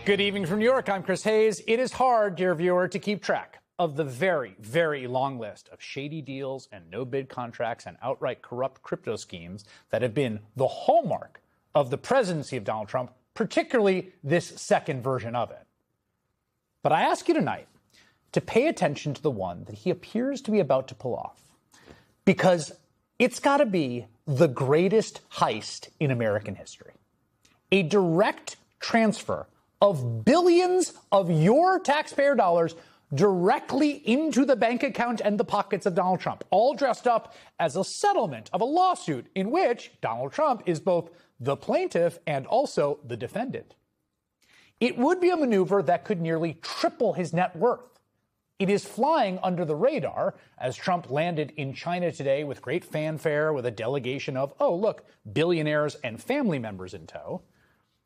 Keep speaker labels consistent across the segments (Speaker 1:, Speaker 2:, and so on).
Speaker 1: Good evening from New York. I'm Chris Hayes. It is hard, dear viewer, to keep track of the very, very long list of shady deals and no-bid contracts and outright corrupt crypto schemes that have been the hallmark of the presidency of Donald Trump, particularly this second version of it. But I ask you tonight to pay attention to the one that he appears to be about to pull off, because it's got to be the greatest heist in American history. A direct transfer of billions of your taxpayer dollars directly into the bank account and the pockets of Donald Trump, all dressed up as a settlement of a lawsuit in which Donald Trump is both the plaintiff and also the defendant. It would be a maneuver that could nearly triple his net worth. It is flying under the radar as Trump landed in China today with great fanfare with a delegation of, oh, look, billionaires and family members in tow.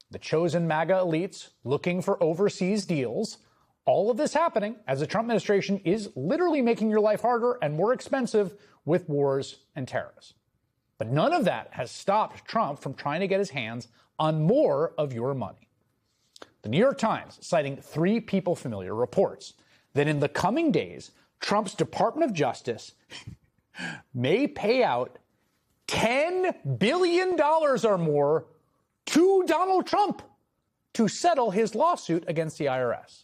Speaker 1: The chosen MAGA elites looking for overseas deals. All of this happening as the Trump administration is literally making your life harder and more expensive with wars and tariffs. But none of that has stopped Trump from trying to get his hands on more of your money. The New York Times, citing 3 people familiar, reports that in the coming days, Trump's Department of Justice may pay out $10 billion or more to Donald Trump to settle his lawsuit against the IRS.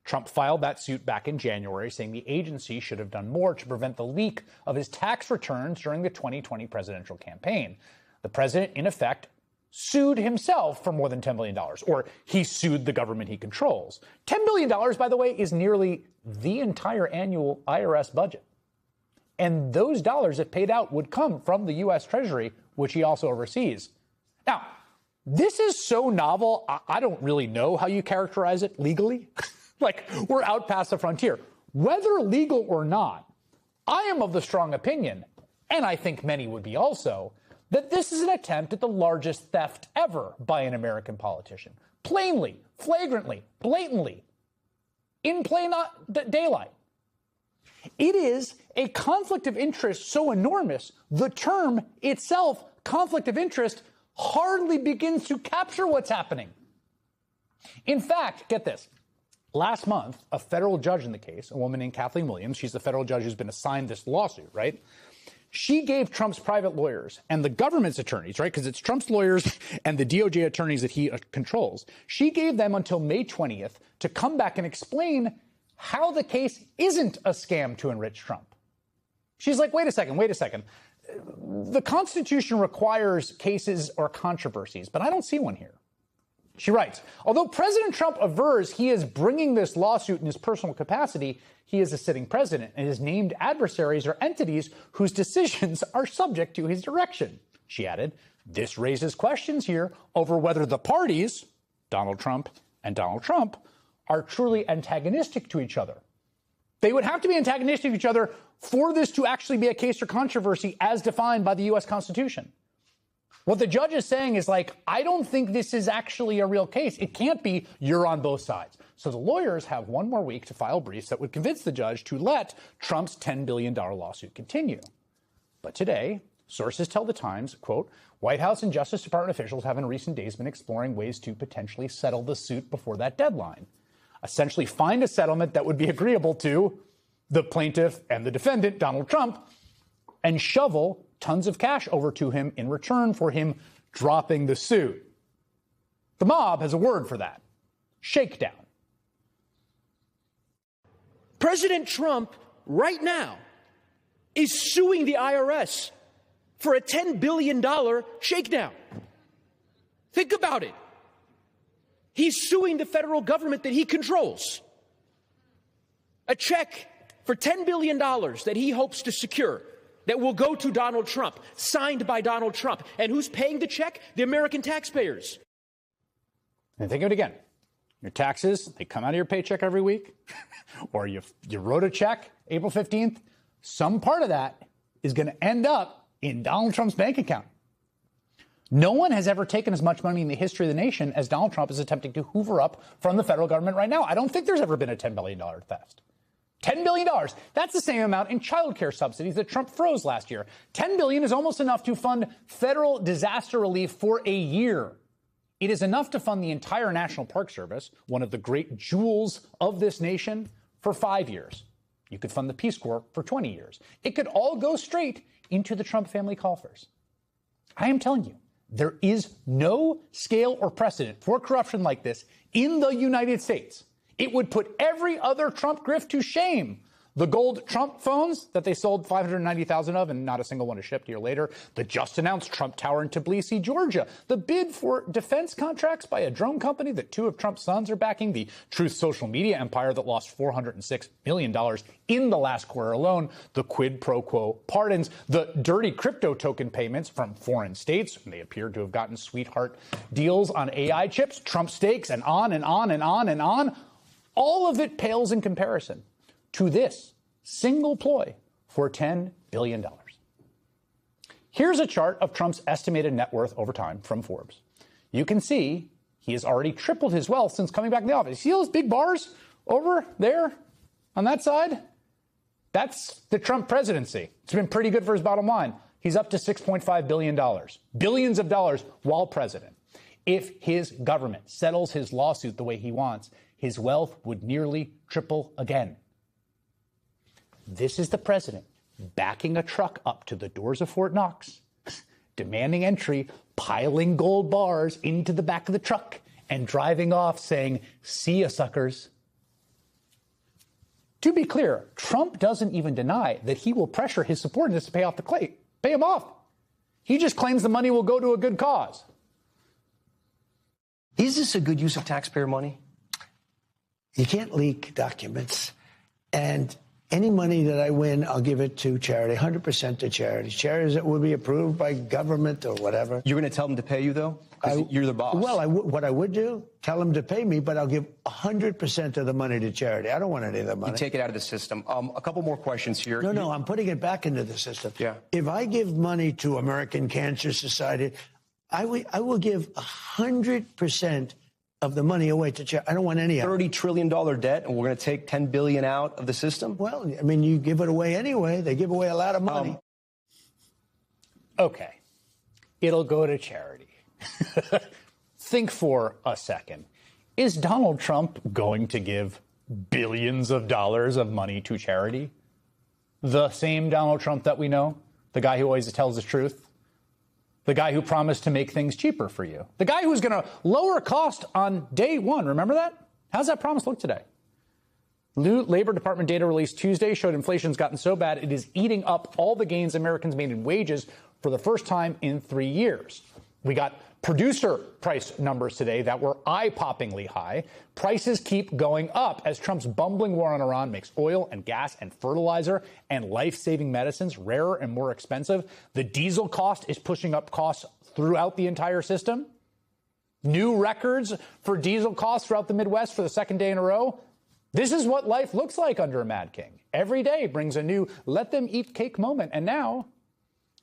Speaker 1: Trump filed that suit back in January, saying the agency should have done more to prevent the leak of his tax returns during the 2020 presidential campaign. The president, in effect, sued himself for more than $10 billion, or he sued the government he controls. $10 billion, by the way, is nearly the entire annual IRS budget. And those dollars, if paid out, would come from the U.S. Treasury, which he also oversees. Now, this is so novel, I don't really know how you characterize it legally. Like, we're out past the frontier. Whether legal or not, I am of the strong opinion, and I think many would be also, that this is an attempt at the largest theft ever by an American politician. Plainly, flagrantly, blatantly, in plain daylight. It is a conflict of interest so enormous, the term itself, conflict of interest, hardly begins to capture what's happening. In fact, get this. Last month, a federal judge in the case, a woman named Kathleen Williams, she's the federal judge who's been assigned this lawsuit, right? She gave Trump's private lawyers and the government's attorneys, right, because it's Trump's lawyers and the DOJ attorneys that he controls, she gave them until May 20th to come back and explain how the case isn't a scam to enrich Trump. She's like, wait a second. The Constitution requires cases or controversies, but I don't see one here. She writes, although President Trump avers he is bringing this lawsuit in his personal capacity, he is a sitting president, and his named adversaries are entities whose decisions are subject to his direction. She added, this raises questions here over whether the parties, Donald Trump and Donald Trump, are truly antagonistic to each other. They would have to be antagonistic to each other for this to actually be a case or controversy as defined by the U.S. Constitution. What the judge is saying is like, I don't think this is actually a real case. It can't be you're on both sides. So the lawyers have one more week to file briefs that would convince the judge to let Trump's $10 billion lawsuit continue. But today, sources tell the Times, quote, White House and Justice Department officials have in recent days been exploring ways to potentially settle the suit before that deadline. Essentially find a settlement that would be agreeable to the plaintiff and the defendant, Donald Trump, and shovel tons of cash over to him in return for him dropping the suit. The mob has a word for that: shakedown.
Speaker 2: President Trump right now is suing the IRS for a $10 billion shakedown. Think about it. He's suing the federal government that he controls. A check for $10 billion that he hopes to secure that will go to Donald Trump, signed by Donald Trump. And who's paying the check? The American taxpayers.
Speaker 1: And think of it again. Your taxes, they come out of your paycheck every week, or you wrote a check April 15th. Some part of that is going to end up in Donald Trump's bank account. No one has ever taken as much money in the history of the nation as Donald Trump is attempting to hoover up from the federal government right now. I don't think there's ever been a $10 billion theft. $10 billion. That's the same amount in child care subsidies that Trump froze last year. $10 billion is almost enough to fund federal disaster relief for a year. It is enough to fund the entire National Park Service, one of the great jewels of this nation, for 5 years. You could fund the Peace Corps for 20 years. It could all go straight into the Trump family coffers. I am telling you, there is no scale or precedent for corruption like this in the United States. It would put every other Trump grift to shame. The gold Trump phones that they sold 590,000 of and not a single one is shipped a year later. The just announced Trump Tower in Tbilisi, Georgia. The bid for defense contracts by a drone company that 2 of Trump's sons are backing. The Truth social media empire that lost $406 million in the last quarter alone. The quid pro quo pardons. The dirty crypto token payments from foreign states. And they appear to have gotten sweetheart deals on AI chips, Trump stakes, and on and on and on and on. All of it pales in comparison to this single ploy for $10 billion. Here's a chart of Trump's estimated net worth over time from Forbes. You can see he has already tripled his wealth since coming back in the office. See those big bars over there on that side? That's the Trump presidency. It's been pretty good for his bottom line. He's up to $6.5 billion, billions of dollars while president. If his government settles his lawsuit the way he wants, his wealth would nearly triple again. This is the president backing a truck up to the doors of Fort Knox, demanding entry, piling gold bars into the back of the truck, and driving off saying, "See ya, suckers." To be clear, Trump doesn't even deny that he will pressure his subordinates to pay him off. He just claims the money will go to a good cause.
Speaker 3: Is this a good use of taxpayer money?
Speaker 4: You can't leak documents. And any money that I win, I'll give it to charity, 100% to charity. Charities that will be approved by government or whatever.
Speaker 3: You're going to tell them to pay you, though? Because you're the boss.
Speaker 4: Well, what I would do, tell them to pay me, but I'll give 100% of the money to charity. I don't want any of the money.
Speaker 3: You take it out of the system. A couple more questions here.
Speaker 4: No, I'm putting it back into the system.
Speaker 3: Yeah.
Speaker 4: If I give money to American Cancer Society, I will give 100% of the money away to charity. I don't want any of it.
Speaker 3: $30 trillion debt, and we're going to take $10 billion out of the system?
Speaker 4: Well, I mean, you give it away anyway. They give away a lot of money.
Speaker 1: Okay. It'll go to charity. Think for a second. Is Donald Trump going to give billions of dollars of money to charity? The same Donald Trump that we know? The guy who always tells the truth? The guy who promised to make things cheaper for you. The guy who was going to lower cost on day one. Remember that? How's that promise look today? Labor Department data released Tuesday showed inflation's gotten so bad it is eating up all the gains Americans made in wages for the first time in 3 years. We got producer price numbers today that were eye-poppingly high. Prices keep going up as Trump's bumbling war on Iran makes oil and gas and fertilizer and life-saving medicines rarer and more expensive. The diesel cost is pushing up costs throughout the entire system. New records for diesel costs throughout the Midwest for the second day in a row. This is what life looks like under a Mad King. Every day brings a new let them eat cake moment. And now,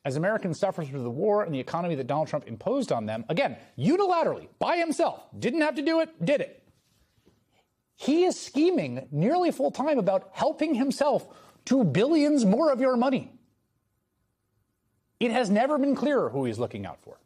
Speaker 1: as Americans suffer through the war and the economy that Donald Trump imposed on them, again, unilaterally, by himself, didn't have to do it, did it. He is scheming nearly full time about helping himself to billions more of your money. It has never been clearer who he's looking out for.